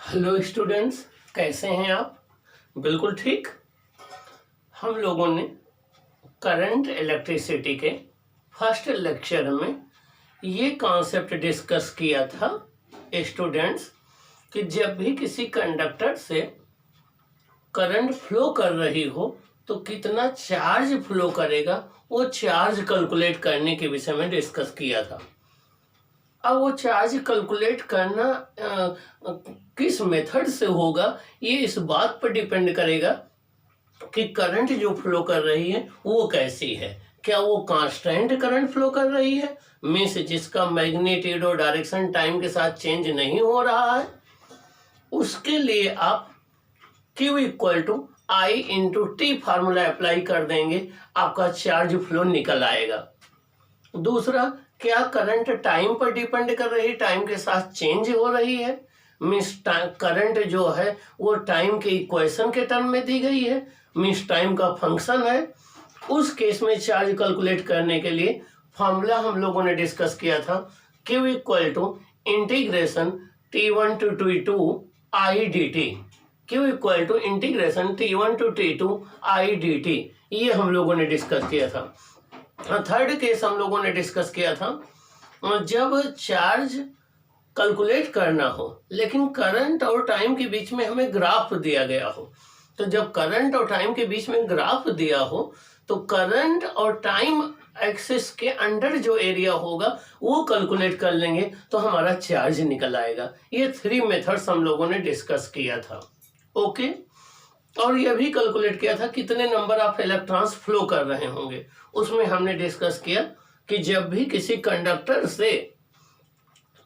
Hello students, कैसे हैं आप? बिल्कुल ठीक। हम लोगों ने करंट इलेक्ट्रिसिटी के फर्स्ट लेक्चर में ये कॉन्सेप्ट डिस्कस किया था स्टूडेंट्स कि जब भी किसी कंडक्टर से करंट फ्लो कर रही हो तो कितना चार्ज फ्लो करेगा, वो चार्ज कैलकुलेट करने के विषय में डिस्कस किया था। अब वो चार्ज कैलकुलेट करना किस मेथड से होगा, ये इस बात पर डिपेंड करेगा कि करंट जो फ्लो कर रही है वो कैसी है। क्या वो कांस्टेंट करंट फ्लो कर रही है, मीन्स जिसका मैग्नीट्यूड और डायरेक्शन टाइम के साथ चेंज नहीं हो रहा है? उसके लिए आप Q equal to I into T formula apply कर देंगे, आपका चार्ज फ्लो निकल आएगा। दूसरा, क्या करंट टाइम पर डिपेंड कर रही है, टाइम के साथ चेंज हो रही है, मीन्स करंट जो है वो टाइम के इक्वेशन के टर्म में दी गई है, मीन्स टाइम का फंक्शन है। उस केस में चार्ज कैलकुलेट करने के लिए फॉर्मूला हम लोगों ने डिस्कस किया था, Q equal to integration T1 to T2 I dt। Q equal to integration T1 to T2 I dt, ये हम लोगों ने डिस्कस किया था। थर्ड केस हम लोगों ने डिस्कस किया था, जब चार्ज कैलकुलेट करना हो लेकिन करंट और टाइम के बीच में हमें ग्राफ दिया गया हो। तो जब करंट और टाइम के बीच में ग्राफ दिया हो तो करंट और टाइम एक्सिस के अंडर जो एरिया होगा वो कैलकुलेट कर लेंगे तो हमारा चार्ज निकल आएगा। ये 3 मेथड्स हम लोगों ने डिस्कस किया था। ओके, और यह भी कैलकुलेट किया था कितने नंबर ऑफ इलेक्ट्रॉन्स फ्लो कर रहे होंगे। उसमें हमने डिस्कस किया कि जब भी किसी कंडक्टर से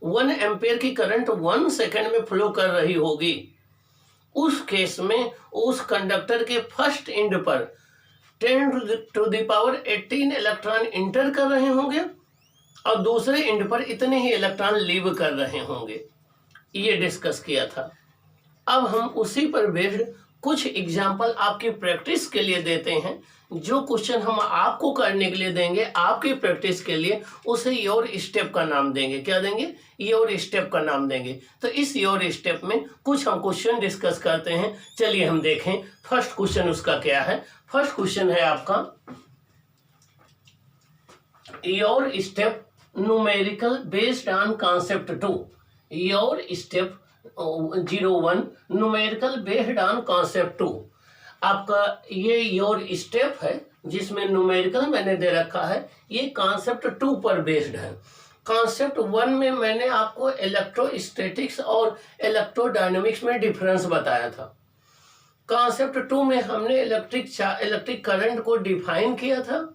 1 एम्पेयर की करंट 1 सेकंड में फ्लो कर रही होगी, उस केस में उस कंडक्टर के फर्स्ट एंड पर 10 to the power 18 electron enter कर रहे होंगे और दूसरे एंड पर इतने ही इलेक्ट्रॉन लीव कर रहे होंगे। ये डिस्कस किया था। अब हम उसी पर बेस्ड कुछ एग्जाम्पल आपकी प्रैक्टिस के लिए देते हैं। जो क्वेश्चन हम आपको करने के लिए देंगे आपकी प्रैक्टिस के लिए, उसे योर स्टेप का नाम देंगे। क्या देंगे? योर स्टेप का नाम देंगे। तो इस योर स्टेप में कुछ हम क्वेश्चन डिस्कस करते हैं। चलिए हम देखें फर्स्ट क्वेश्चन उसका क्या है। फर्स्ट क्वेश्चन है आपका your step numerical based on concept 2। Your step 01 numerical based on concept 2। आपका ये योर स्टेप है जिसमें न्यूमेरिकल मैंने दे रखा है, ये कॉन्सेप्ट 2 पर बेस्ड है। कॉन्सेप्ट 1 में मैंने आपको इलेक्ट्रोस्टैटिक्स और इलेक्ट्रोडायनेमिक्स में डिफरेंस बताया था। कॉन्सेप्ट 2 में हमने इलेक्ट्रिक करंट को डिफाइन किया था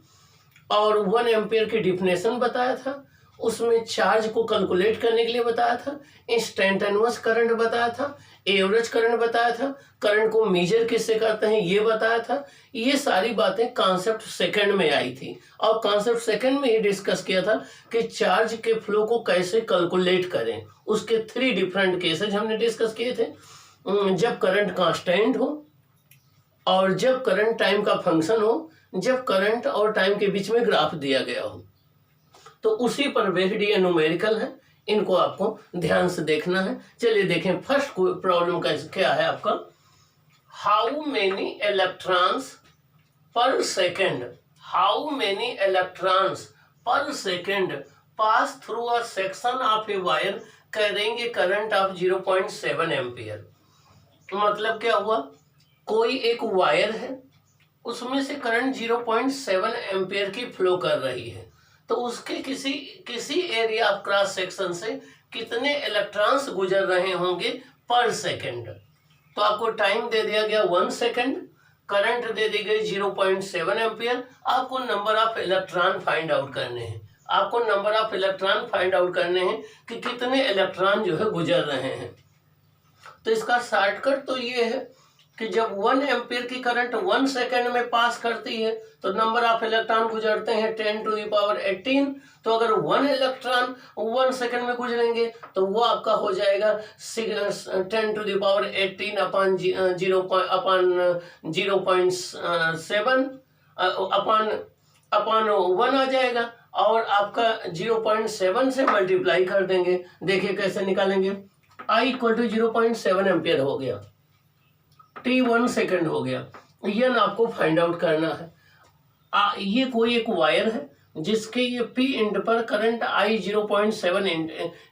और 1 एम्पियर की डिफिनेशन बताया था। उसमें चार्ज को कैलकुलेट करने के लिए बताया था, इंस्टेंटेनियस करंट बताया था, एवरेज करंट बताया था, करंट को मेजर किससे करते हैं ये बताया था। ये सारी बातें कॉन्सेप्ट सेकंड में आई थी और कॉन्सेप्ट सेकंड में ये डिस्कस किया था कि चार्ज के फ्लो को कैसे कैलकुलेट करें। उसके 3 डिफरेंट केसेज हमने डिस्कस किए थे, जब करंट कांस्टेंट हो और जब करंट टाइम का फंक्शन हो, जब करंट और टाइम के बीच में ग्राफ दिया गया हो। तो उसी पर बेस्ड ये न्यूमेरिकल है, इनको आपको ध्यान से देखना है। चलिए देखें फर्स्ट प्रॉब्लम का क्या है आपका। हाउ मेनी इलेक्ट्रॉन्स पर सेकेंड, हाउ मेनी इलेक्ट्रॉन्स पर second pass through a section of a wire carrying a current of 0.7 ampere. मतलब क्या हुआ, कोई एक वायर है उसमें से करंट 0.7 एम्पियर की फ्लो कर रही है, तो उसके किसी एरिया ऑफ क्रॉस सेक्शन से कितने इलेक्ट्रॉन्स गुजर रहे होंगे पर सेकंड। तो आपको टाइम दे दिया गया 1 सेकंड, करंट दे दी गई 0.7 एम्पियर। आपको number of electron find out करने हैं। आपको number of electron find out करने हैं कि कितने इलेक्ट्रॉन जो है गुजर रहे हैं। तो इसका शॉर्टकट तो ये है कि जब 1 एम्पियर की करंट 1 सेकंड में पास करती है तो नंबर ऑफ इलेक्ट्रॉन गुजरते हैं 10 टू द पावर 18। तो अगर 1 इलेक्ट्रॉन 1 सेकंड में गुजरेंगे तो वो आपका हो जाएगा 10 to the power 18 upon 0.7 upon 1 आ जाएगा और आपका 0.7 से मल्टीप्लाई कर देंगे। देखिए कैसे निकालेंगे। आई इक्वल टू 0.7 एम्पियर हो गया, टी 1 सेकेंड हो गया। यह आपको फाइंड आउट करना है। ये कोई एक वायर है जिसके ये पी एंड पर करंट आई 0.7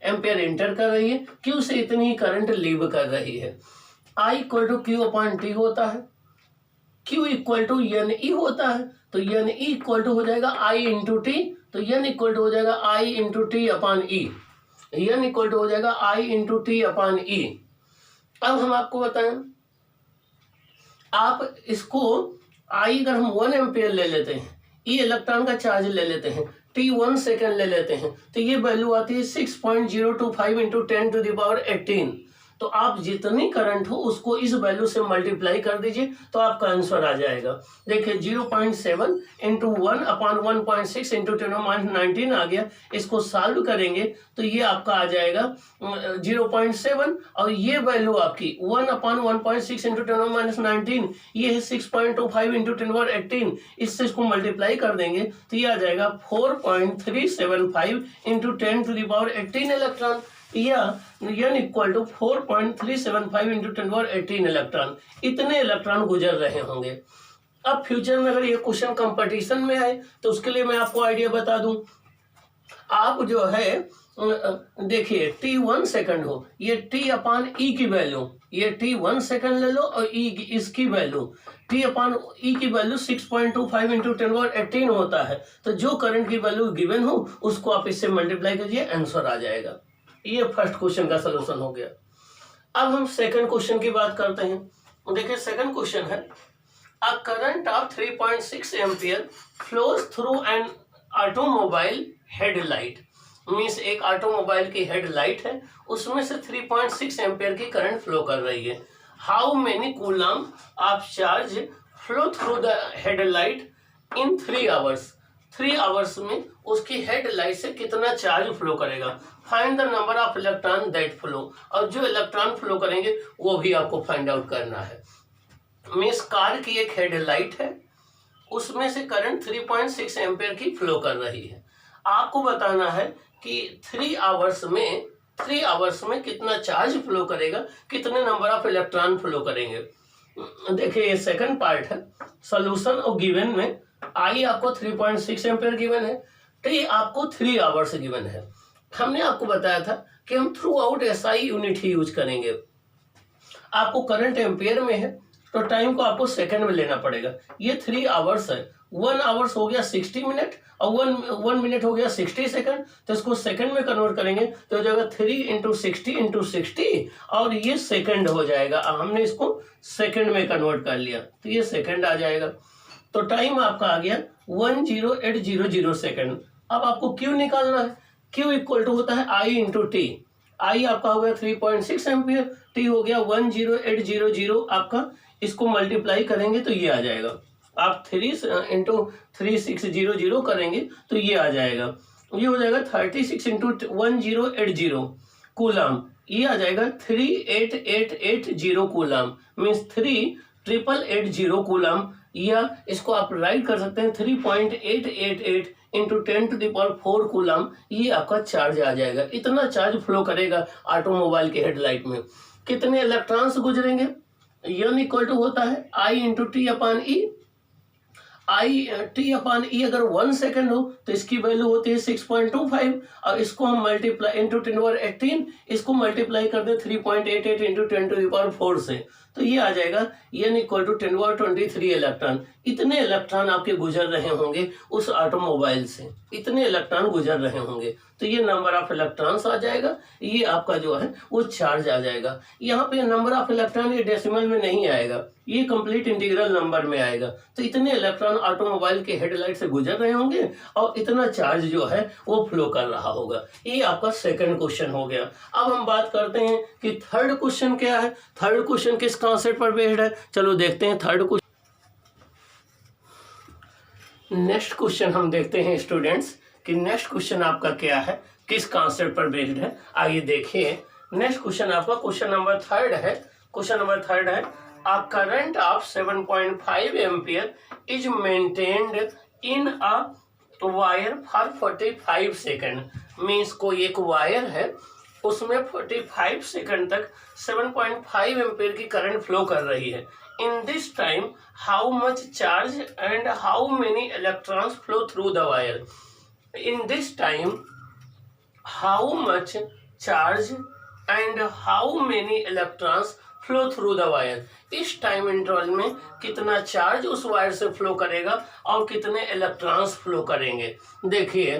एम्पियर एंटर कर रही है, क्यू से इतनी ही करंट लीव कर रही है। I equal to Q upon T होता है, Q equal to N E होता है, तो एन ई इक्वल टू हो जाएगा आई इंटू टी, तो एन इक्वल टू हो जाएगा I into T upon E, N equal to हो जाएगा I into T upon E. अब हम आपको बताएं, आप इसको आई अगर हम 1 एम्पियर ले लेते हैं, ई इलेक्ट्रॉन का चार्ज ले लेते हैं, टी 1 सेकेंड ले लेते हैं, तो ये वैल्यू आती है 6.025 इंटू 10⁻18। तो आप जितनी करंट हो उसको इस वैल्यू से मल्टीप्लाई कर दीजिए तो आपका आंसर आ जाएगा। देखिए 0.7 इंटू 1 अपॉन 1.6 इंटू 10⁻19 आ गया। इसको सॉल्व करेंगे तो ये आपका आ जाएगा 0.7 और ये वैल्यू आपकी 1 अपॉन 1.6 इंटू 10⁻19 ये है 6.25 इंटू 10⁻18। इससे इसको मल्टीप्लाई कर देंगे तो ये आ जाएगा 4.375 इंटू 10⁻18 इलेक्ट्रॉन, या n equal to 4.375 into 10⁻18 electron. इतने इलेक्ट्रॉन गुजर रहे होंगे। अब फ्यूचर में अगर ये क्वेश्चन कंपटीशन में आए तो उसके लिए मैं आपको आइडिया बता दूं। आप जो है देखिए t 1 सेकंड हो, ये t अपॉन ई की वैल्यू, ये t 1 सेकंड ले लो और e इसकी वैल्यू t अपॉन ई की वैल्यू 6.25 इंटू 10⁻18 होता है। तो जो करंट की वैल्यू गिवन हो उसको आप इससे मल्टीप्लाई कीजिए, आंसर आ जाएगा। ये फर्स्ट क्वेश्चन का सलूशन हो गया। अब हम सेकंड क्वेश्चन की बात करते हैं। देखिए सेकंड क्वेश्चन है, a current of 3.6 ampere flows through an automobile headlight. Means एक ऑटोमोबाइल की हेडलाइट है, उसमें से 3.6 एम्पियर की करंट फ्लो कर रही है। How many coulomb of charge flow through the headlight in 3 hours. 3 hours में उसकी हेडलाइट से कितना चार्ज फ्लो करेगा। Find the number of electron that flow, और जो इलेक्ट्रॉन फ्लो करेंगे वो भी आपको फाइंड आउट करना है। मीन्स कार की एक हेडलाइट है, उसमें से करंट 3.6 एम्पियर की फ्लो कर रही है। आपको बताना है कि 3 आवर्स में कितना चार्ज फ्लो करेगा, कितने नंबर ऑफ इलेक्ट्रॉन फ्लो करेंगे। देखिए ये सेकंड पार्ट है। सॉल्यूशन और गिवन में आई आपको 3.6 एम्पियर गिवन है, टी आपको 3 आवर्स गिवन है। हमने आपको बताया था कि हम थ्रू आउट एसआई यूनिट ही यूज करेंगे। आपको करंट एम्पियर में है तो टाइम को आपको सेकंड में लेना पड़ेगा। ये 3 आवर्स है, 1 आवर्स हो गया 60 मिनट और 1 मिनट हो गया 60 सेकंड। तो इसको सेकंड में कन्वर्ट करेंगे तो हो जाएगा 3 इंटू 60 और ये सेकंड हो जाएगा। हमने इसको सेकंड में कन्वर्ट कर लिया तो ये सेकंड आ जाएगा। तो टाइम आपका आ गया 10800 सेकंड। अब आपको क्यू निकालना है। क्यू इक्वल टू होता है आई इंटू टी। आई आपका हो गया 3.6 एम्पियर, टी हो गया 10800 आपका। इसको मल्टीप्लाई करेंगे तो ये आ जाएगा। आप 3 इंटू 3600 करेंगे तो ये आ जाएगा। ये हो जाएगा 36 इंटू 1080 कूलम। ये आ जाएगा 38880 कूलम, मीन्स 38880 कूलम। या इसको आप राइट कर सकते हैं 3.888 इंटू 10⁴ कूलम। ये आपका चार्ज आ जाएगा। इतना चार्ज फ्लो करेगा ऑटोमोबाइल के हेडलाइट में। कितने इलेक्ट्रॉन्स गुजरेंगे, n इक्वल टू होता है I into T upon E. I T upon E अगर 1 सेकंड हो तो इसकी वैल्यू होती है 6.25 और इसको हम मल्टीप्लाई इंटू 10⁻18 इसको मल्टीप्लाई कर दे 3.88 इंटू 10⁴ से तो ये आ जाएगा n इक्वल टू 10⁻23 इलेक्ट्रॉन। इतने इलेक्ट्रॉन आपके गुजर रहे होंगे उस ऑटोमोबाइल से, इतने इलेक्ट्रॉन गुजर रहे होंगे तो ये नंबर ऑफ इलेक्ट्रॉन्स आ जाएगा। ये आपका जो है वो चार्ज आ जाएगा। यहाँ पे नंबर ऑफ इलेक्ट्रॉन ये डेसिमल में नहीं आएगा, ये कंप्लीट इंटीग्रल नंबर में आएगा। तो इतने इलेक्ट्रॉन ऑटोमोबाइल के हेडलाइट से गुजर रहे होंगे और इतना चार्ज जो है वो फ्लो कर रहा होगा। ये आपका सेकंड क्वेश्चन हो गया। अब हम बात करते हैं कि थर्ड क्वेश्चन क्या है। थर्ड क्वेश्चन किस कॉन्सेप्ट पर बेस्ड है, चलो देखते हैं थर्ड क्वेश्चन। नेक्स्ट क्वेश्चन हम देखते हैं स्टूडेंट्स कि नेक्स्ट क्वेश्चन आपका क्या है, किस कॉन्सेप्ट पर बेस्ड है। आइए देखिए नेक्स्ट क्वेश्चन आपका क्वेश्चन नंबर थर्ड है। क्वेश्चन नंबर थर्ड है, a current of 7.5 ampere is maintained in a wire for 45 second. Means कोई एक वायर है उसमें 45 सेकंड तक 7.5 एम्पीयर की करंट फ्लो कर रही है। In this time how much charge and how many electrons flow through the wire. In this time how much charge and how many electrons flow through the wire. इस time interval में कितना charge उस wire से flow करेगा और कितने electrons flow करेंगे। देखिए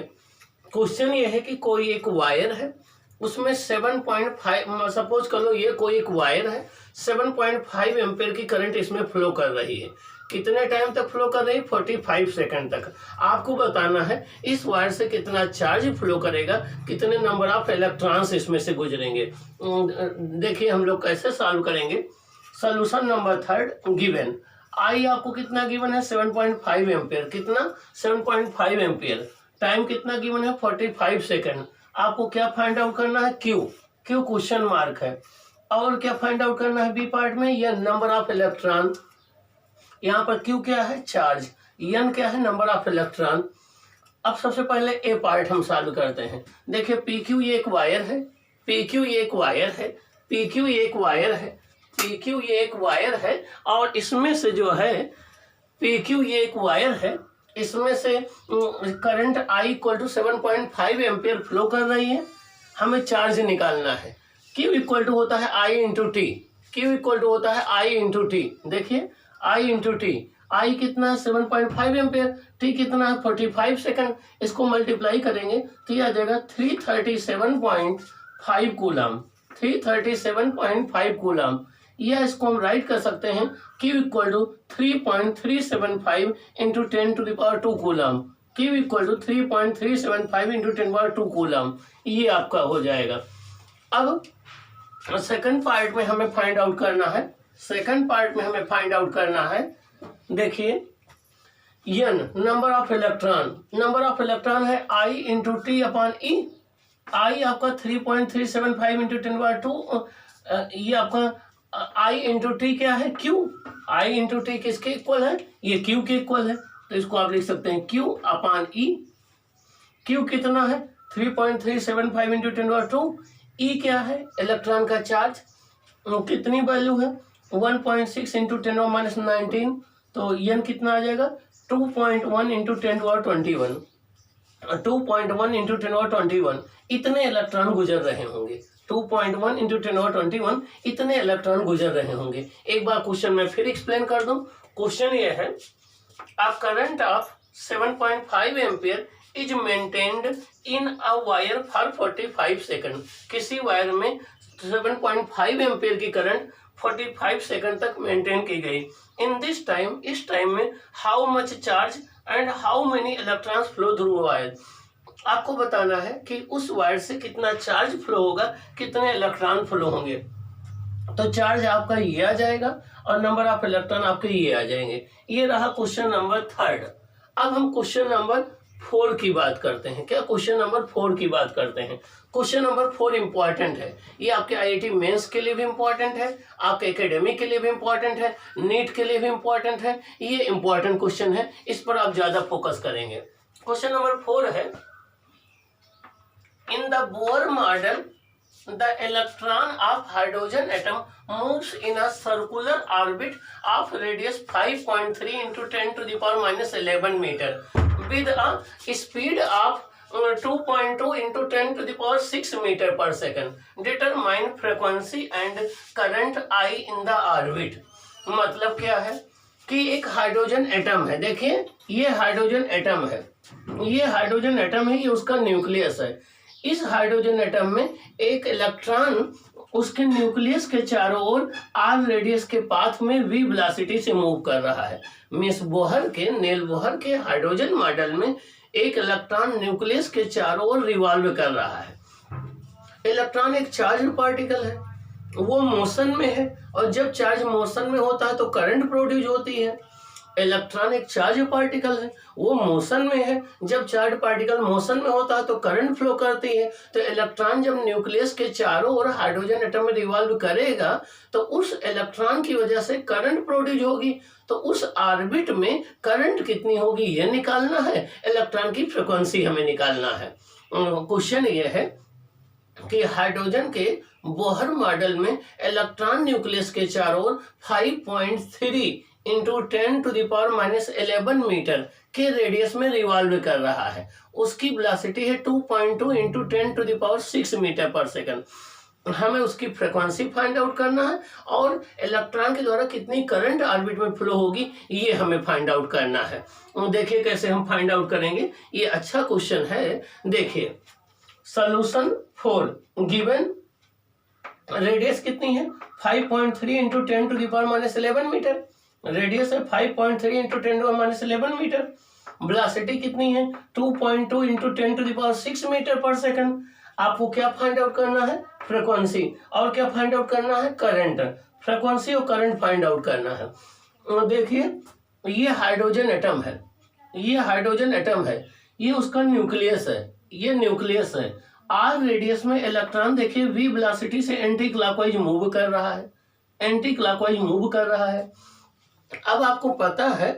क्वेश्चन ये है कि कोई एक वायर है, उसमें 7.5, सपोज कर लो ये कोई एक वायर है, 7.5 एम्पीयर की करंट इसमें फ्लो कर रही है। कितने टाइम तक फ्लो कर रही है? 45 सेकंड तक। आपको बताना है इस वायर से कितना चार्ज फ्लो करेगा, कितने नंबर ऑफ इलेक्ट्रॉन्स इसमें से गुजरेंगे। देखिए हम लोग कैसे सॉल्व करेंगे। Solution number 3 given. आई आपको कितना गिवन है? 7.5 एम्पीयर। कितना? 7.5 एम्पीयर। टाइम कितना गिवन है? 45 सेकंड। आपको क्या फाइंड आउट करना है? क्यू। क्यू क्वेश्चन मार्क है। और क्या फाइंड आउट करना है बी पार्ट में? यह नंबर ऑफ इलेक्ट्रॉन। यहाँ पर क्यू क्या है? चार्ज। एन क्या है? Number of electron. अब सबसे पहले ए पार्ट हम सॉल्व करते हैं। देखिए पी क्यू ये एक वायर है, पी क्यू ये एक वायर है, पी क्यू ये एक वायर है, पी क्यू ये एक वायर है, और इसमें से जो है पी क्यू ये एक वायर है, इसमें से current I equal to 7.5 ampere flow कर रही है। हमें चार्ज निकालना है। क्यू इक्वल टू होता है I into T. Q equal to होता है आई इंटू टी। देखिए आई इंटू टी। आई कितना है? 7.5 एम्पियर। टी कितना है? 45 सेकंड। इसको मल्टीप्लाई करेंगे तो यह आ जाएगा 337.5 कूलम। 337.5 कूलम। या इसको हम राइट कर सकते हैं Q equal to 3.375 into 10⁻² coulomb. Q equal to 3.375 into 10⁻² coulomb. ये आपका हो जाएगा। अब सेकंड पार्ट में हमें फाइंड आउट करना है। सेकंड पार्ट में हमें फाइंड आउट करना है। देखिए n number of electron. Number of electron है I into T upon E. आई आपका 3.375 इंटू 10⁻²। ये आपका आई इंटू टी क्या है? क्यू। आई इंटू टी किसके इक्वल है? ये क्यू के इक्वल है। तो इसको आप लिख सकते हैं क्यू अपॉन ई। क्यू कितना है? 3.375 इंटू 10⁻²। ई क्या है? इलेक्ट्रॉन का चार्ज। कितनी वैल्यू है? 1.6 इंटू 10⁻⁻19। तो एन कितना आ जाएगा? 2.1 इंटू 10⁻21। 2.1 इंटू 10⁻21 इतने इलेक्ट्रॉन गुजर रहे होंगे। 2.1 इंटू 10⁻21 इतने इलेक्ट्रॉन गुजर रहे होंगे। एक बार क्वेश्चन में फिर एक्सप्लेन कर दूं। क्वेश्चन ये है, a current of 7.5 ampere is maintained in a wire for 45 second. किसी वायर में 7.5 एम्पियर की करंट 45 सेकंड तक मेंटेन की गई। इन दिस टाइम, इस टाइम में how much charge and how many electrons flow through wire. आपको बताना है कि उस वायर से कितना चार्ज फ्लो होगा, कितने इलेक्ट्रॉन फ्लो होंगे। तो चार्ज आपका ये आ जाएगा और नंबर ऑफ इलेक्ट्रॉन आपके ये आ जाएंगे। ये रहा क्वेश्चन नंबर 3। अब हम क्वेश्चन नंबर 4 की बात करते हैं। क्या? क्वेश्चन नंबर 4 की बात करते हैं। क्वेश्चन नंबर 4 इंपॉर्टेंट है। ये आपके आईआईटी मेंस के लिए भी इंपॉर्टेंट है, आपके एकेडमिक के लिए भी इंपॉर्टेंट है, नीट के लिए भी इंपॉर्टेंट है। ये इंपॉर्टेंट क्वेश्चन है, इस पर आप ज्यादा फोकस करेंगे। क्वेश्चन नंबर 4 है, in the Bohr model the electron of hydrogen atom moves in a circular orbit of radius 5.3 into 10⁻⁻11 meter with a speed of 2.2 into 10⁻⁶ meter per second. Determine frequency and current I in the orbit. मतलब क्या है कि एक hydrogen atom है। देखिए ये hydrogen atom है, ये हाइड्रोजन एटम है, ये उसका न्यूक्लियस है। इस हाइड्रोजन एटम में एक इलेक्ट्रॉन उसके न्यूक्लियस के चारों ओर आर रेडियस के पाथ में v वेलोसिटी से मूव कर रहा है। मिस बोहर के, नेल बोहर के हाइड्रोजन मॉडल में एक इलेक्ट्रॉन न्यूक्लियस के चारों ओर रिवॉल्व कर रहा है। इलेक्ट्रॉन एक चार्ज पार्टिकल है, वो मोशन में है, और जब चार्ज मोशन में होता है तो करंट प्रोड्यूस होती है। इलेक्ट्रॉन एक चार्ज पार्टिकल है, वो मोशन में है, जब चार्ज पार्टिकल मोशन में होता है तो करंट फ्लो करती है। तो इलेक्ट्रॉन जब न्यूक्लियस के चारों ओर हाइड्रोजन एटम में रिवॉल्व करेगा तो उस इलेक्ट्रॉन की वजह से करंट प्रोड्यूस होगी। तो उस ऑर्बिट में करंट कितनी होगी ये निकालना है, इलेक्ट्रॉन की फ्रीक्वेंसी हमें निकालना है। क्वेश्चन ये है कि हाइड्रोजन के बोहर मॉडल में इलेक्ट्रॉन न्यूक्लियस के चारों ओर 5.3 इंटू 10⁻11 मीटर के रेडियस में रिवॉल्व कर रहा है। उसकी वेलोसिटी है 2.2 इंटू 10⁻6 मीटर पर सेकंड। हमें उसकी फ्रीक्वेंसी फाइंड आउट करना है और इलेक्ट्रॉन के द्वारा कितनी करंट ऑर्बिट में फ्लो होगी ये हमें फाइंड आउट करना है। देखिए कैसे हम फाइंड आउट करेंगे, ये अच्छा क्वेश्चन है। देखिए सोल्यूशन 4 गिवन रेडियस कितनी है 5.3 इंटू 10⁻11 मीटर, रेडियस है 5.3 इंटू 10⁻11 मीटर। वेलोसिटी कितनी है 2.2 इंटू 10⁻6 मीटर पर सेकंड। आपको क्या फाइंड आउट करना है, फ्रीक्वेंसी, और क्या फाइंड आउट करना है, करंट। फ्रीक्वेंसी और करंट फाइंड आउट करना है। देखिए ये हाइड्रोजन एटम है, ये हाइड्रोजन एटम है, ये उसका न्यूक्लियस है, ये न्यूक्लियस है। आर रेडियस में इलेक्ट्रॉन देखिए वी वेलोसिटी से एंटी क्लॉकवाइज मूव कर रहा है, एंटी क्लॉकवाइज मूव कर रहा है। अब आपको पता है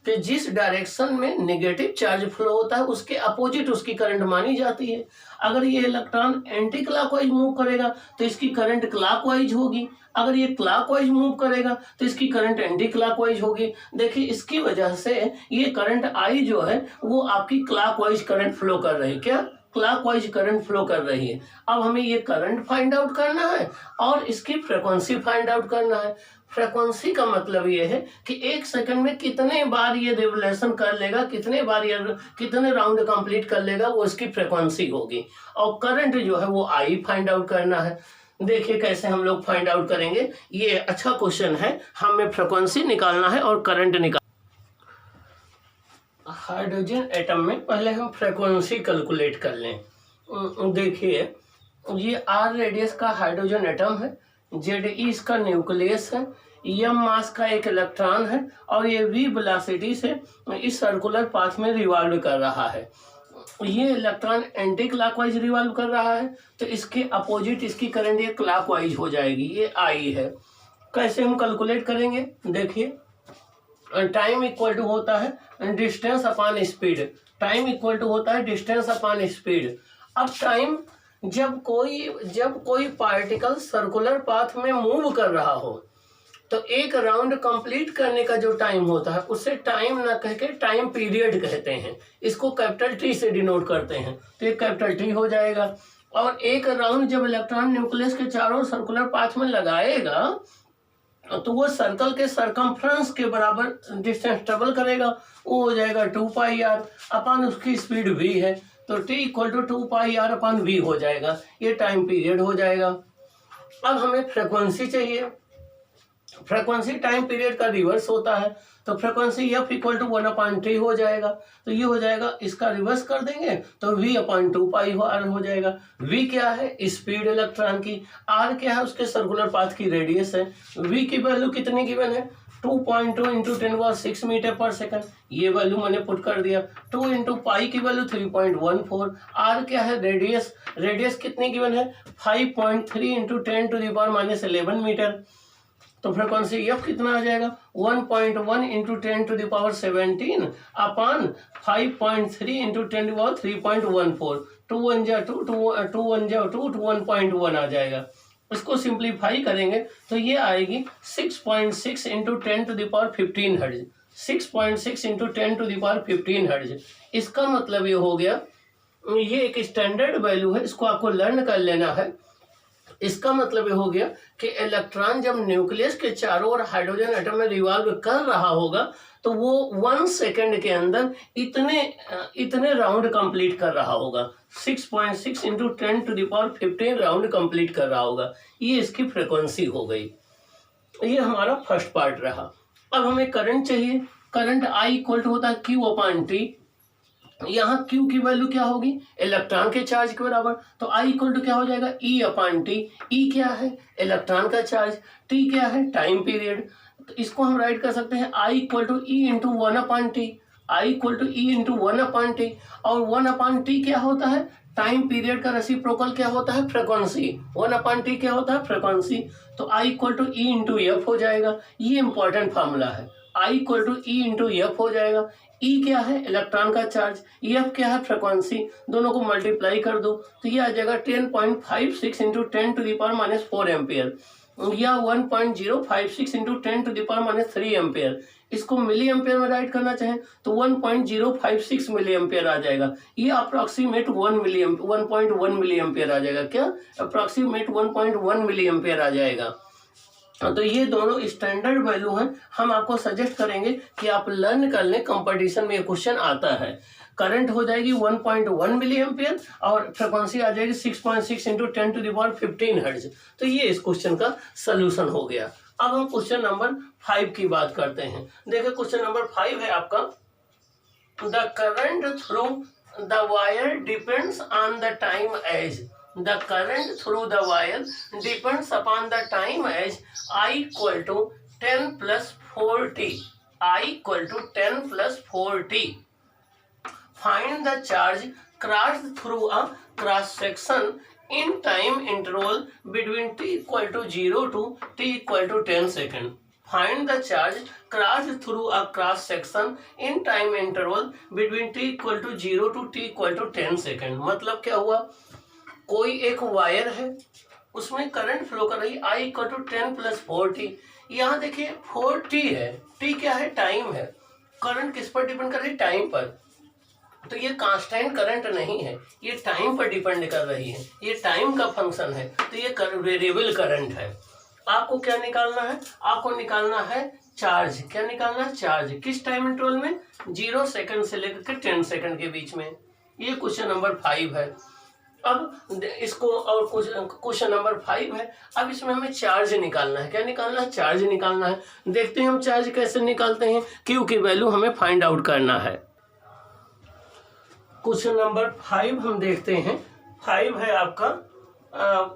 कि जिस डायरेक्शन में नेगेटिव चार्ज फ्लो होता है उसके अपोजिट उसकी करंट मानी जाती है। अगर ये इलेक्ट्रॉन एंटी क्लॉकवाइज मूव करेगा तो इसकी करंट क्लॉकवाइज होगी, अगर ये क्लॉकवाइज मूव करेगा तो इसकी करंट एंटी क्लॉकवाइज होगी। देखिए इसकी वजह से ये करंट आई जो है वो आपकी क्लॉकवाइज करंट फ्लो कर रही है, क्या क्लॉकवाइज करंट फ्लो कर रही है। अब हमें ये करंट फाइंड आउट करना है और इसकी फ्रीक्वेंसी फाइंड आउट करना है। फ्रीक्वेंसी का मतलब ये है कि एक सेकंड में कितने बार ये रिवोल्यूशन कर लेगा, कितने बार ये कितने राउंड कंप्लीट कर लेगा, वो इसकी फ्रीक्वेंसी होगी। और करंट जो है वो आई फाइंड आउट करना है। देखिए कैसे हम लोग फाइंड आउट करेंगे, ये अच्छा क्वेश्चन है। हमें फ्रीक्वेंसी निकालना है और करंट निकाल। हाइड्रोजन एटम में पहले हम फ्रीक्वेंसी कैलकुलेट कर लें। देखिए ये आर रेडियस का हाइड्रोजन एटम है, जेड ई इसका न्यूक्लियस है, एम मास का एक इलेक्ट्रॉन है और ये वी वेलोसिटी से इस सर्कुलर पाथ में रिवॉल्व कर रहा है। ये इलेक्ट्रॉन एंटी क्लॉकवाइज रिवॉल्व कर रहा है तो इसके अपोजिट इसकी करंट ये क्लॉकवाइज हो जाएगी, ये आई है। कैसे हम कैलकुलेट करेंगे, देखिए टाइम इक्वल टू होता है distance upon speed, time equal to होता है डिस्टेंस अपॉन स्पीड। अब टाइम जब कोई पार्टिकल सर्कुलर पाथ में मूव कर रहा हो तो एक राउंड कंप्लीट करने का जो टाइम होता है उससे टाइम ना कह के टाइम पीरियड कहते हैं, इसको कैपिटल टी से डिनोट करते हैं, तो ये कैपिटल टी हो जाएगा। और एक राउंड जब इलेक्ट्रॉन न्यूक्लियस के चारों सर्कुलर पाथ में लगाएगा तो वो सर्कल के सरकमफ्रेंस के बराबर डिस्टेंस ट्रेवल करेगा, वो हो जाएगा 2πr अपॉन उसकी स्पीड v है, तो t equal to 2πr upon v हो जाएगा, ये टाइम पीरियड हो जाएगा। अब हमें फ्रीक्वेंसी चाहिए, फ्रीक्वेंसी टाइम पीरियड का रिवर्स होता है, तो frequency f equal to 1/t हो जाएगा, तो ये हो जाएगा, इसका रिवर्स कर देंगे तो v/2π हो जाएगा। v क्या है, स्पीड इलेक्ट्रॉन की, r क्या है, उसके सर्कुलर पाथ की रेडियस है। v की वैल्यू कितनी गिवन है 2.2 इंटू 10⁻6 मीटर पर सेकंड, ये वैल्यू मैंने पुट कर दिया। 2 इंटू पाई की वैल्यू 3.14। r क्या है, रेडियस, रेडियस कितनी गिवन है 5.3 इंटू 10⁻11 मीटर, तो फ्रीक्वेंसी f कितना आ जाएगा 1.1 इंटू 10⁻17 अपॉन 5.3 इंटू 10⁻3.14, 2 1 जा 2, 2 1 जा 2, 1.1 आ जाएगा। इसको सिंप्लीफाई करेंगे तो ये आएगी 6.6 इंटू 10⁻15 हर्ट्ज, 6.6 इंटू 10⁻15 हर्ट्ज। इसका मतलब ये हो गया, ये एक स्टैंडर्ड वैल्यू है, इसको आपको लर्न कर लेना है। इसका मतलब ये हो गया कि इलेक्ट्रॉन जब न्यूक्लियस के चारों ओर हाइड्रोजन एटम में रिवॉल्व कर रहा होगा तो वो 1 सेकंड के अंदर इतने राउंड कंप्लीट कर रहा होगा, 6.6 इंटू 10⁻15 राउंड कंप्लीट कर रहा होगा। ये इसकी फ्रीक्वेंसी हो गई। ये हमारा फर्स्ट पार्ट रहा। अब हमें करंट चाहिए, करंट I इक्वल टू होता है Q/T। यहाँ Q की वैल्यू क्या होगी, इलेक्ट्रॉन के चार्ज के बराबर, तो I इक्वल टू क्या हो जाएगा E/T। E क्या है, इलेक्ट्रॉन का चार्ज, T क्या है, टाइम पीरियड, तो इसको हम राइट कर सकते हैं I equal to E into 1/T, I equal to E into 1/T। और 1/T क्या होता है, टाइम पीरियड का रेसिप्रोकल क्या होता है, फ्रीक्वेंसी, 1/T क्या होता है, फ्रीक्वेंसी, तो I equal to E into F हो जाएगा। ये इंपॉर्टेंट फार्मूला है, I equal to E into F हो जाएगा। E क्या है? इलेक्ट्रॉन का चार्ज। F क्या है? फ्रिक्वेंसी। दोनों को मल्टीप्लाई कर दो तो ये आ जाएगा 10.56 इंटू 10⁻⁻⁴ एम्पियर या 1.056 इंटू 10⁻⁻³ एम्पियर। इसको मिली एम्पियर में राइट करना चाहें तो 1.056 मिली एम्पियर आ जाएगा। ये अप्रॉक्सीमेट 1.1 मिली एम्पियर आ जाएगा। क्या? अप्रॉक्सीमेट 1.1 मिली एम्पियर आ जाएगा। तो ये दोनों स्टैंडर्ड वैल्यू हैं। हम आपको सजेस्ट करेंगे कि आप लर्न कर लें, कंपटीशन में ये क्वेश्चन आता है। करंट हो जाएगी 1.1 मिली एम्पियर और फ्रिक्वेंसी आ जाएगी 6.6 इंटू 10⁻15 हर्ट्ज। तो ये इस क्वेश्चन का सलूशन हो गया। अब हम क्वेश्चन नंबर 5 की बात करते हैं। देखिए क्वेश्चन नंबर 5 है आपका, the current through the wire depends on the time as the current through the wire depends upon the time as I equal to 10 plus 4t. I equal to 10 plus 4t. Find the charge crossed through a cross section in time interval between t equal to 0 to t equal to 10 second. Find the charge crossed through a cross section in time interval between t equal to 0 to t equal to 10 second. मतलब क्या हुआ? कोई एक wire है, उसमें current flow कर रही है I equal to 10 plus 4t। यहाँ देखिए 4t है, t क्या है? टाइम है। करंट किस पर डिपेंड कर रही है? टाइम पर। तो ये कांस्टेंट करंट नहीं है, ये टाइम पर डिपेंड कर रही है, ये टाइम का फंक्शन है। तो ये वेरिएबल करंट है। आपको क्या निकालना है? आपको निकालना है चार्ज। क्या निकालना है? चार्ज। किस टाइम इंटरवल में? 0 सेकंड से लेकर के 10 सेकंड के बीच में। ये क्वेश्चन नंबर 5 है। अब इसको और क्वेश्चन नंबर 5 है। अब इसमें हमें चार्ज निकालना है। क्या निकालना है? चार्ज निकालना है। देखते हैं हम चार्ज कैसे निकालते हैं। क्यू की वैल्यू हमें फाइंड आउट करना है। क्वेश्चन नंबर 5 हम देखते हैं। 5 है आपका,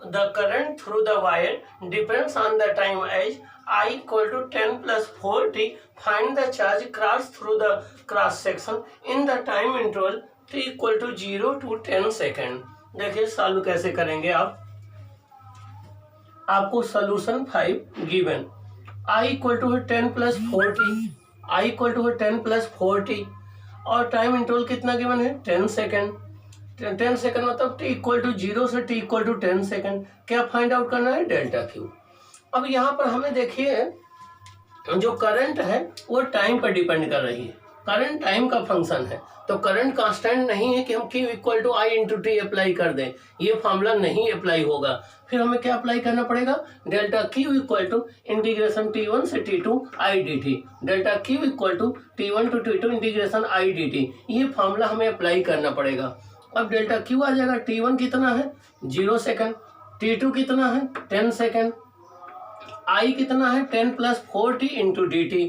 the current through the wire depends on the time as I equal to 10 plus 4t. Find the charge cross through the cross section in the time interval t equal to 0 to 10 second. देखिए solve कैसे करेंगे आप। आपको solution 5 given. I equal to 10 plus 4t। I equal to 10 plus 4t और time interval कितना given है? 10 second. 10 second मतलब t equal to 0 से t इक्वल टू 10 सेकेंड। क्या फाइंड आउट करना है? Delta Q. अब यहाँ पर हमें देखिए जो करंट है वो टाइम पर डिपेंड कर रही है। करंट टाइम का फंक्शन है, तो करंट कांस्टेंट नहीं है कि हम Q equal to I into T apply कर दें। ये फॉर्मूला नहीं अप्लाई होगा। फिर हमें क्या अप्लाई करना पड़ेगा? Delta Q equal to integration T1 से T2 I dt। Delta Q equal to T1 to T2 integration I dt। ये फॉर्मूला हमें अप्लाई करना पड़ेगा। अब डेल्टा Q आ जाएगा। T1 कितना है? 0 सेकेंड। T2 कितना है? 10 सेकेंड। I कितना है? 10 प्लस 4t इंटू dt।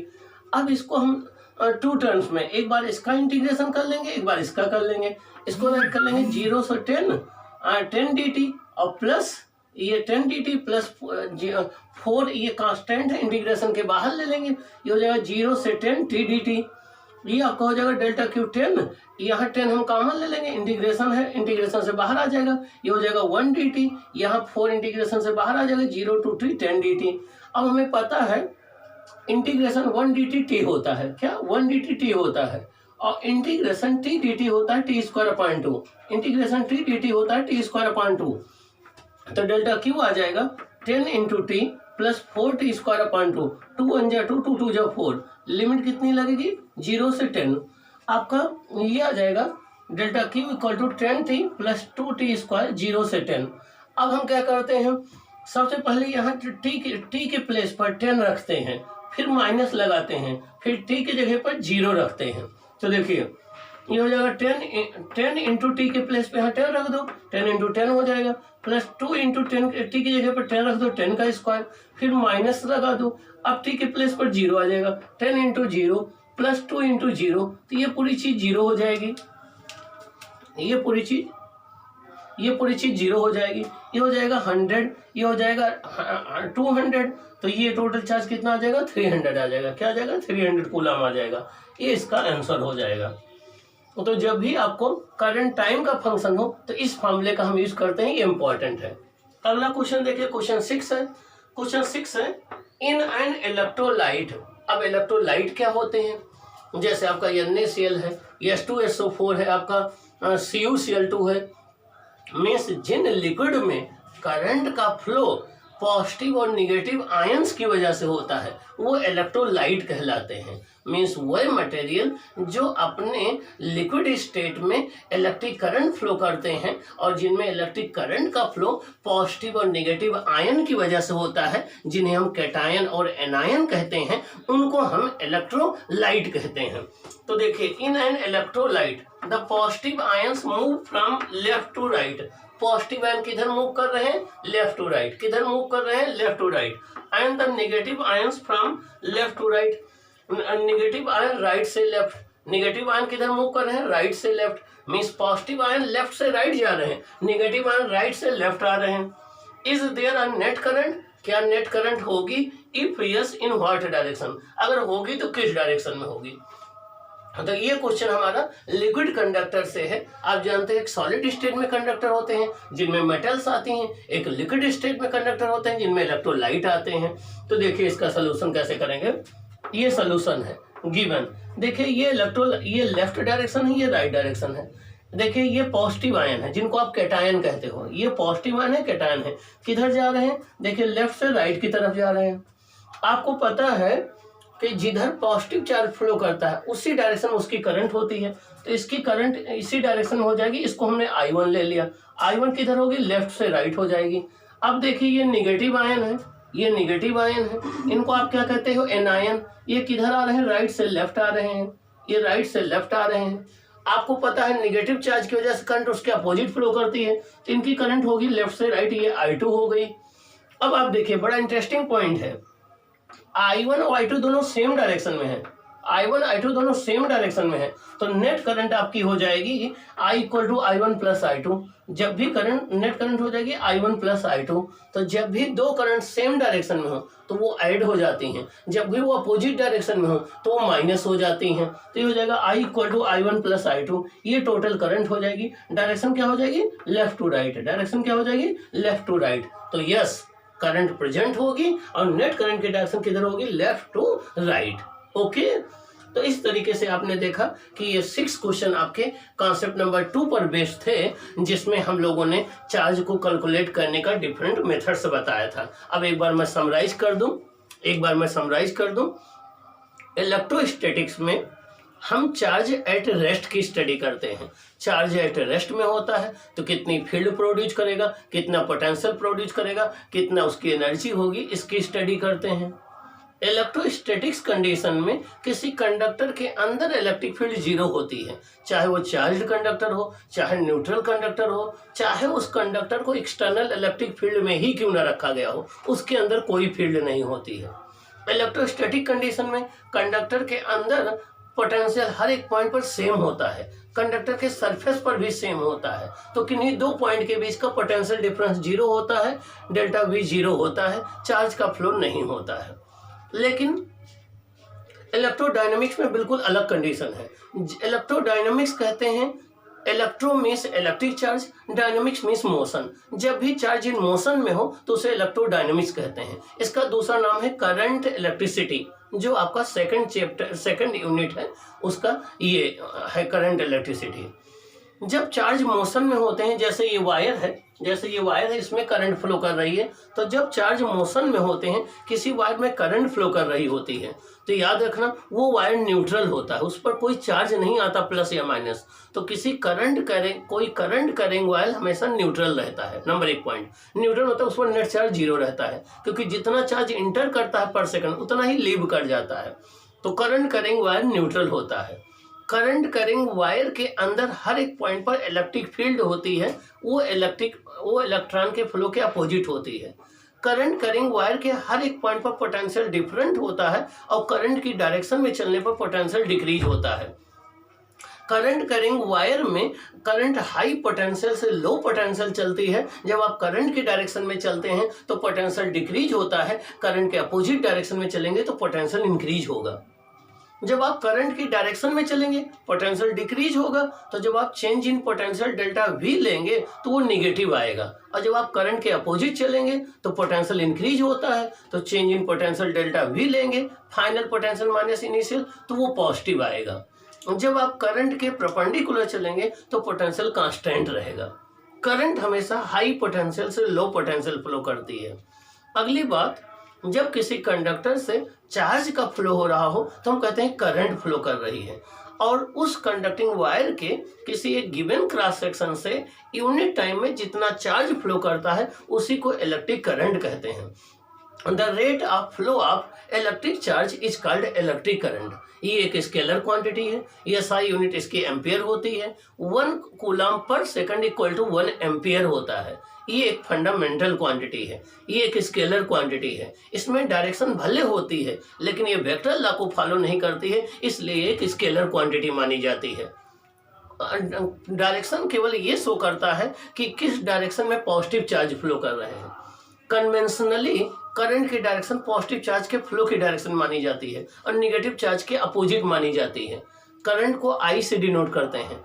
अब इसको हम 2 टर्म्स में, एक बार इसका इंटीग्रेशन कर लेंगे, एक बार इसका कर लेंगे। इसको राइट कर लेंगे 0 से 10 dt और प्लस ये 10 dt प्लस 4, ये कांस्टेंट है, इंटीग्रेशन के बाहर ले लेंगे। ये हो जाएगा 0 से 10 t dt। ये आपका हो जाएगा डेल्टा क्यू 10। यहाँ 10 हम कॉमन ले लेंगे, इंटीग्रेशन है, इंटीग्रेशन से बाहर आ जाएगा। ये हो जाएगा 1 dt। यहाँ 4 इंटीग्रेशन से बाहर आ जाएगा, 0 to t 10 dt। अब हमें पता है इंटीग्रेशन 1 dt t होता है। क्या? 1 dt t होता है और इंटीग्रेशन t dt होता है t²/2। इंटीग्रेशन t dt होता है t²/2। तो डेल्टा क्यू आ जाएगा 10 इंटू टी प्लस 4t²/2। 2 1 जा 2, 2 2 जा 4। लिमिट कितनी लगेगी? 0 से 10। आपका ये आ जाएगा delta Q equal to 10t plus 2t², 0 से 10। अब हम क्या करते हैं? सबसे पहले यहाँ t के प्लेस पर 10 रखते हैं, फिर माइनस लगाते हैं, फिर t के जगह पर 0 रखते हैं। तो देखिए ये हो जाएगा 10 इंटू टी के प्लेस पे यहाँ 10 रख दो, 10 इंटू 10 हो जाएगा, प्लस 2 इंटू 10 टी की जगह पर 10 रख दो, 10 का स्क्वायर, फिर माइनस लगा दो। अब टी के प्लेस पर 0 आ जाएगा, 10 इंटू 0 प्लस 2 इंटू 0, तो ये पूरी चीज 0 हो जाएगी। ये पूरी चीज 0 हो जाएगी। ये हो जाएगा 100, ये हो जाएगा 200, तो ये टोटल चार्ज कितना आ जाएगा? 300 आ जाएगा। क्या आ जाएगा? 300 कूलम आ जाएगा। ये इसका आंसर हो जाएगा। तो जब भी आपको करंट टाइम का फंक्शन हो तो इस फॉर्मूले का हम यूज करते हैं, ये इंपॉर्टेंट है। अगला क्वेश्चन देखिए, क्वेश्चन 6 है। क्वेश्चन 6 है, इन एन इलेक्ट्रोलाइट अब इलेक्ट्रोलाइट क्या होते हैं? जैसे आपका NaCl है, H2SO4 है, आपका CuCl2 है। मीन्स जिन लिक्विड में करंट का फ्लो पॉजिटिव और निगेटिव आयंस की वजह से होता है वो इलेक्ट्रोलाइट कहलाते हैं। मीन्स वह मटेरियल जो अपने लिक्विड स्टेट में इलेक्ट्रिक करंट फ्लो करते हैं और जिनमें इलेक्ट्रिक करंट का फ्लो पॉजिटिव और नेगेटिव आयन की वजह से होता है, जिन्हें हम कैटायन और एनायन कहते हैं, उनको हम इलेक्ट्रोलाइट कहते हैं। तो देखिए, in an electrolyte the positive ions move from left to right. Positive ion किधर मूव कर रहे हैं? Left to right. किधर मूव कर रहे हैं? Left to right. And the negative ions from left to right. Negative ion right से left. Negative ion किधर मूव कर रहे हैं? राइट से left. Means positive ion left से राइट जा रहे हैं, नेगेटिव आयन राइट से लेफ्ट आ रहे हैं। Is there a net current? क्या नेट करंट होगी? If yes, in what direction? अगर होगी तो किस डायरेक्शन में होगी? तो ये क्वेश्चन हमारा लिक्विड कंडक्टर से है। आप जानते हैं एक सॉलिड स्टेट में कंडक्टर होते हैं जिनमें मेटल्स आती हैं, एक लिक्विड स्टेट में कंडक्टर होते हैं जिनमें इलेक्ट्रोलाइट आते हैं। तो देखिए इसका सोल्यूशन कैसे करेंगे। ये सोल्यूशन है गिवन। देखिए ये लेफ्ट डायरेक्शन है, ये राइट डायरेक्शन है। देखिए ये पॉजिटिव आयन है जिनको आप कैटायन कहते हो, ये पॉजिटिव आयन है, कैटायन है। किधर जा रहे हैं? देखिए लेफ्ट से राइट की तरफ जा रहे हैं। आपको पता है कि जिधर पॉजिटिव चार्ज फ्लो करता है उसी डायरेक्शन में उसकी करंट होती है, तो इसकी करंट इसी डायरेक्शन में हो जाएगी। इसको हमने I1 ले लिया। I1 किधर होगी? लेफ्ट से राइट हो जाएगी। अब देखिए ये निगेटिव आयन है, ये निगेटिव आयन है, इनको आप क्या कहते हो? एनायन। ये किधर आ रहे हैं? राइट से लेफ्ट आ रहे हैं, ये राइट से लेफ्ट आ रहे हैं। आपको पता है नेगेटिव चार्ज की वजह से करंट उसके अपोजिट फ्लो करती है, तो इनकी करंट होगी लेफ्ट से राइट, ये I2 हो गई। अब आप देखिए बड़ा इंटरेस्टिंग पॉइंट है, I1 और I2 दोनों सेम डायरेक्शन में है। I1 I2 दोनों सेम डायरेक्शन में है, तो नेट करंट आपकी हो जाएगी I = I1 + I2। जब भी करंट नेट करंट हो जाएगी I1 + I2। तो जब भी दो करंट सेम डायरेक्शन में हो तो वो ऐड हो जाती हैं, जब भी वो अपोजिट डायरेक्शन में हो तो वो माइनस हो जाती हैं। तो ये हो जाएगा I = I1 + I2। ये टोटल करंट हो जाएगी। डायरेक्शन क्या हो जाएगी? Left to right. डायरेक्शन क्या हो जाएगी? Left to right. तो यस, करंट प्रेजेंट होगी और नेट करंट की डायरेक्शन किधर होगी? Left to right. ओके, तो इस तरीके से आपने देखा कि ये 6 क्वेश्चन आपके कॉन्सेप्ट नंबर 2 पर बेस्ड थे, जिसमें हम लोगों ने चार्ज को कैलकुलेट करने का डिफरेंट मेथड्स बताया था। अब एक बार मैं समराइज कर दूं। इलेक्ट्रोस्टैटिक्स में हम चार्ज एट रेस्ट की स्टडी करते हैं। चार्ज एट रेस्ट में होता है तो कितनी फील्ड प्रोड्यूस करेगा, कितना पोटेंशियल प्रोड्यूस करेगा, कितना उसकी एनर्जी होगी, इसकी स्टडी करते हैं। इलेक्ट्रोस्टैटिक्स कंडीशन में किसी कंडक्टर के अंदर इलेक्ट्रिक फील्ड 0 होती है, चाहे वो चार्ज्ड कंडक्टर हो, चाहे न्यूट्रल कंडक्टर हो, चाहे उस कंडक्टर को एक्सटर्नल इलेक्ट्रिक फील्ड में ही क्यों ना रखा गया हो, उसके अंदर कोई फील्ड नहीं होती है। इलेक्ट्रोस्टैटिक कंडीशन में कंडक्टर के अंदर पोटेंशियल हर एक पॉइंट पर सेम होता है, कंडक्टर के सरफेस पर भी सेम होता है। तो किन्हीं दो पॉइंट के बीच का पोटेंशियल डिफरेंस 0 होता है, डेल्टा V 0 होता है, चार्ज का फ्लो नहीं होता है। लेकिन इलेक्ट्रोडायनामिक्स में बिल्कुल अलग कंडीशन है। इलेक्ट्रोडायनामिक्स कहते हैं, electro means electric charge, dynamics means motion. जब भी चार्ज इन मोशन में हो तो उसे इलेक्ट्रोडायनामिक्स कहते हैं। इसका दूसरा नाम है करंट इलेक्ट्रिसिटी, जो आपका सेकंड यूनिट है उसका ये है करंट इलेक्ट्रिसिटी। जब चार्ज मोशन में होते हैं, जैसे ये वायर है इसमें करंट फ्लो कर रही है, तो जब चार्ज मोशन में होते हैं किसी वायर में करंट फ्लो कर रही होती है, तो याद रखना वो वायर न्यूट्रल होता है, उस पर कोई चार्ज नहीं आता प्लस या माइनस। तो कोई करंट करेंग वायर हमेशा न्यूट्रल रहता है। नंबर 1 पॉइंट, न्यूट्रल होता है, उस पर नेट चार्ज 0 रहता है, क्योंकि जितना चार्ज इंटर करता है पर सेकंड उतना ही लीव कर जाता है। तो करंट करेंग वायर न्यूट्रल होता है। करंट करेंग वायर के अंदर हर एक पॉइंट पर इलेक्ट्रिक फील्ड होती है, वो इलेक्ट्रॉन के फ्लो के अपोजिट होती है। करंट करेंग वायर के हर एक पॉइंट पर पोटेंशियल डिफरेंट होता है और करंट की डायरेक्शन में चलने पर पोटेंशियल डिक्रीज होता है। करंट करेंग वायर में करंट हाई पोटेंशियल से लो पोटेंशियल चलती है। जब आप करंट की डायरेक्शन में चलते हैं तो पोटेंशियल डिक्रीज होता है, करंट के अपोजिट डायरेक्शन में चलेंगे तो पोटेंशियल इंक्रीज होगा। जब आप करंट की डायरेक्शन में चलेंगे पोटेंशियल डिक्रीज होगा, तो जब आप change in potential delta we लेंगे तो वो निगेटिव आएगा, और जब आप करंट के अपोजिट चलेंगे तो पोटेंशियल इंक्रीज होता है, तो change in potential delta we लेंगे, फाइनल पोटेंशियल माइनस इनिशियल, तो वो पॉजिटिव आएगा। जब आप करंट के परपेंडिकुलर चलेंगे तो पोटेंशियल कांस्टेंट रहेगा। करंट हमेशा हाई पोटेंशियल से लो पोटेंशियल फ्लो करती है। अगली बात, जब किसी कंडक्टर से चार्ज का फ्लो हो रहा हो तो हम कहते हैं करंट फ्लो कर रही है, और उस कंडक्टिंग वायर के किसी एक गिवन क्रॉस सेक्शन से यूनिट टाइम में जितना चार्ज फ्लो करता है उसी को इलेक्ट्रिक करंट कहते हैं। The rate of flow of electric charge is called electric current. ये एक स्केलर क्वांटिटी है, ये SI यूनिट इसकी एम्पियर होती है। 1 coulomb per second equal to 1 ampere होता है। ये एक फंडामेंटल क्वांटिटी है, ये एक स्केलर क्वांटिटी है। इसमें डायरेक्शन भले होती है लेकिन ये वेक्टर लॉ को फॉलो नहीं करती है, इसलिए एक स्केलर क्वांटिटी मानी जाती है। डायरेक्शन केवल ये शो करता है कि किस डायरेक्शन में पॉजिटिव चार्ज फ्लो कर रहे हैं। कन्वेंशनली करंट की डायरेक्शन पॉजिटिव चार्ज के फ्लो की डायरेक्शन मानी जाती है और नेगेटिव चार्ज के अपोजिट मानी जाती है। करंट को I से डिनोट करते हैं।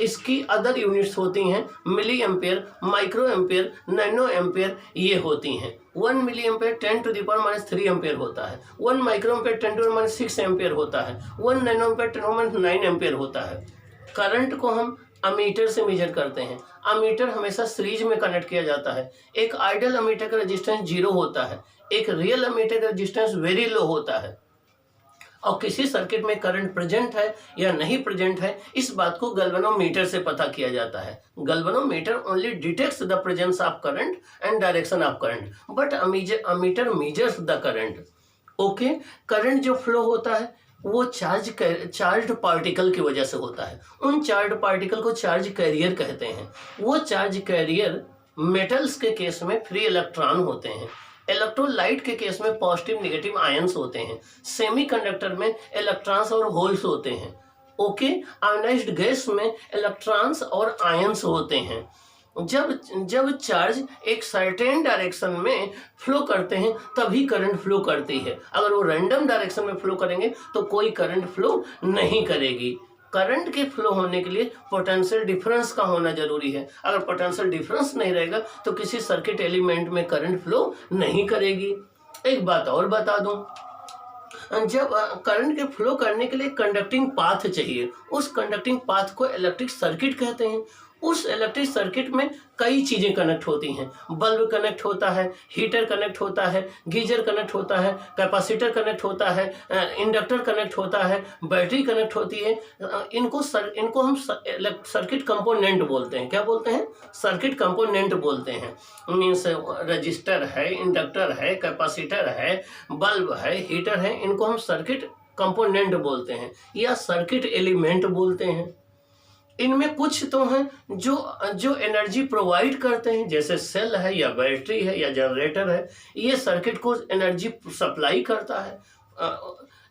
इसकी अदर यूनिट्स होती हैं milliampere, microampere, nanoampere, ये होती हैं। 1 मिली एम्पेयर 10⁻³ एम्पेयर होता है, 1 माइक्रो एम्पेयर 10⁻6 एम्पेयर होता है, 1 नैनो एम्पेयर 10⁻9 एम्पेयर होता है। करंट को हम अमीटर से मेजर करते हैं। अमीटर हमेशा सीरीज में कनेक्ट किया जाता है। एक आइडियल अमीटर का रेजिस्टेंस 0 होता है, एक रियल अमीटर का रेजिस्टेंस वेरी लो होता है, और किसी सर्किट में करंट प्रेजेंट है या नहीं प्रेजेंट है इस बात को गैल्वेनोमीटर से पता किया जाता है। Galvanometer only detects the presence of current and direction of current, but ammeter measures the current. Okay, current जो फ्लो होता है वो चार्ज्ड पार्टिकल की वजह से होता है। उन चार्ज पार्टिकल को चार्ज कैरियर कहते हैं। वो चार्ज कैरियर मेटल्स के केस में फ्री इलेक्ट्रॉन होते हैं, इलेक्ट्रोलाइट के केस में पॉजिटिव नेगेटिव आयंस होते हैं, सेमीकंडक्टर में इलेक्ट्रॉन्स और होल्स होते हैं। ओके, आयोनाइज्ड गैस में इलेक्ट्रॉन्स और आयंस होते हैं। जब चार्ज एक सर्टेन डायरेक्शन में फ्लो करते हैं तभी करंट फ्लो करती है। अगर वो रैंडम डायरेक्शन में फ्लो करेंगे तो कोई करंट फ्लो नहीं करेगी। करंट के फ्लो होने के लिए पोटेंशियल डिफरेंस का होना जरूरी है। अगर पोटेंशियल डिफरेंस नहीं रहेगा तो किसी सर्किट एलिमेंट में करंट फ्लो नहीं करेगी। एक बात और बता दूं, जब करंट के फ्लो करने के लिए कंडक्टिंग पाथ चाहिए, उस कंडक्टिंग पाथ को इलेक्ट्रिक सर्किट कहते हैं। उस इलेक्ट्रिक सर्किट में कई चीज़ें कनेक्ट होती हैं। बल्ब कनेक्ट होता है, हीटर कनेक्ट होता है, गीजर कनेक्ट होता है, कैपेसिटर कनेक्ट होता है, इंडक्टर कनेक्ट होता है, बैटरी कनेक्ट होती है। इनको हम सर्किट कंपोनेंट बोलते हैं। क्या बोलते हैं? सर्किट कंपोनेंट बोलते हैं। मीन्स रजिस्टर है, इंडक्टर है, कैपेसिटर है, बल्ब है, हीटर है, इनको हम सर्किट कंपोनेंट बोलते हैं या सर्किट एलिमेंट बोलते हैं। इनमें कुछ तो हैं जो एनर्जी प्रोवाइड करते हैं, जैसे सेल है या बैटरी है या जनरेटर है, ये सर्किट को एनर्जी सप्लाई करता है।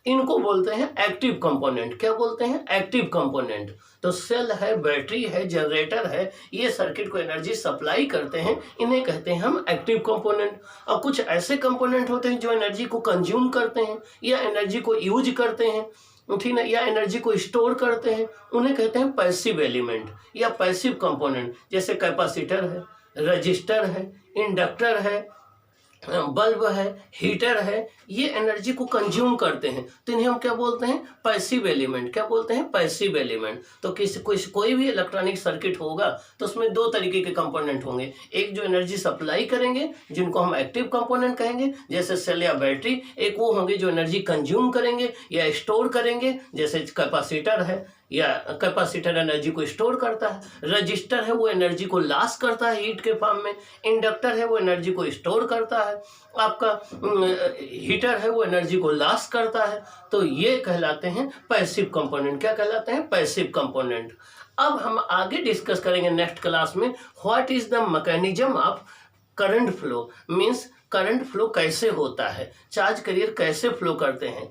इनको बोलते हैं एक्टिव कंपोनेंट। क्या बोलते हैं? Active component. तो सेल है, बैटरी है, जनरेटर है, ये सर्किट को एनर्जी सप्लाई करते हैं, इन्हें कहते हैं हम एक्टिव कंपोनेंट। और कुछ ऐसे कंपोनेंट होते हैं जो एनर्जी को कंज्यूम करते हैं या एनर्जी को यूज करते हैं, ठीक है, या एनर्जी को स्टोर करते हैं, उन्हें कहते हैं पैसिव एलिमेंट या पैसिव कंपोनेंट। जैसे कैपेसिटर है, रजिस्टर है, इंडक्टर है, बल्ब है, हीटर है, ये एनर्जी को कंज्यूम करते हैं, तो इन्हें हम क्या बोलते हैं? Passive element. क्या बोलते हैं? Passive element. तो कोई भी इलेक्ट्रॉनिक सर्किट होगा तो उसमें दो तरीके के कंपोनेंट होंगे। एक जो एनर्जी सप्लाई करेंगे जिनको हम एक्टिव कंपोनेंट कहेंगे, जैसे सेल या बैटरी। एक वो होंगे जो एनर्जी कंज्यूम करेंगे या स्टोर करेंगे, जैसे कैपेसिटर है, या कैपेसिटर एनर्जी को स्टोर करता है। रजिस्टर है, वो एनर्जी को लॉस करता है हीट के फॉर्म में। इंडक्टर है, वो एनर्जी को स्टोर करता है। आपका हीटर है, वो एनर्जी को लॉस करता है। तो ये कहलाते हैं पैसिव कंपोनेंट। क्या कहलाते हैं? Passive component. अब हम आगे डिस्कस करेंगे नेक्स्ट क्लास में what is the mechanism of current flow. Means current flow कैसे होता है, चार्ज कैरियर कैसे फ्लो करते हैं,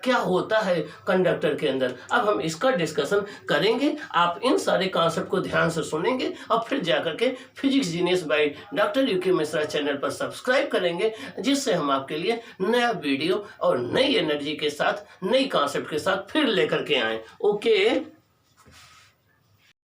क्या होता है कंडक्टर के अंदर। अब हम इसका डिस्कशन करेंगे। आप इन सारे कॉन्सेप्ट को ध्यान से सुनेंगे और फिर जाकर के physics genius by doctor UK Mishra channel पर सब्सक्राइब करेंगे, जिससे हम आपके लिए नया वीडियो और नई एनर्जी के साथ, नई कॉन्सेप्ट के साथ फिर लेकर के आए। ओके।